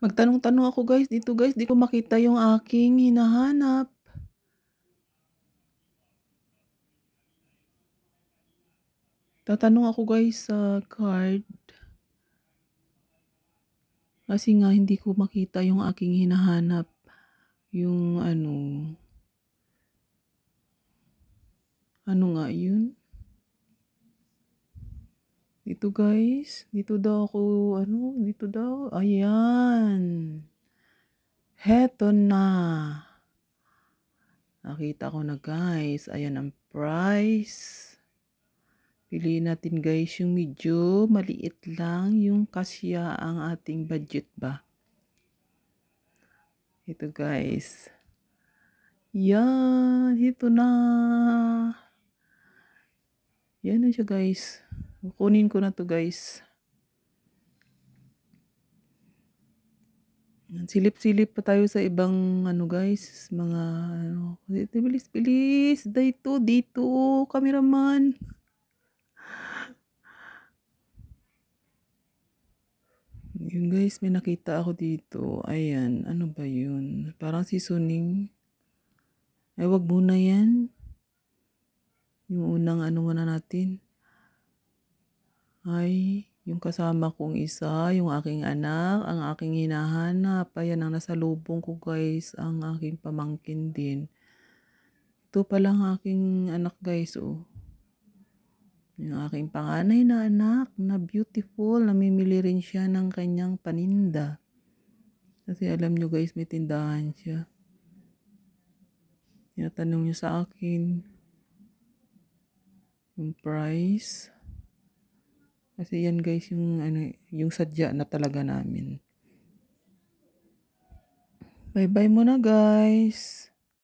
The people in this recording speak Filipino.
Magtanong-tanong ako guys, dito guys, di ko makita yung aking hinahanap. Tatanong ako guys sa card. Kasi nga hindi ko makita yung aking hinahanap. Yung ano nga yun? Dito guys, dito daw ako, dito daw. Ayan. Heto na. Nakita ko na guys. Ayan ang price. Piliin natin guys yung medyo maliit lang, yung kasya ang ating budget ba. Ito guys. Yan, ito na. Yan na siya guys. Kunin ko na to guys. Silip-silip pa tayo sa ibang guys, mga bilis bilis dito cameraman. Yun guys, may nakita ako dito. Ayan, ano ba yun? Parang seasoning. Ay, wag muna yan. Yung unang muna natin. Ay, yung kasama kong isa, yung aking anak, ang aking hinahanap. Ayan ang nasa lubong ko guys, ang aking pamangkin din. Ito palang aking anak guys, oh. Yung aking panganay na anak na beautiful, namimili rin siya ng kanyang paninda. Kasi alam nyo guys, may tindahan siya. Tinatanong niya sa akin yung price. Kasi yan guys yung yung sadya na talaga namin. Bye bye muna guys.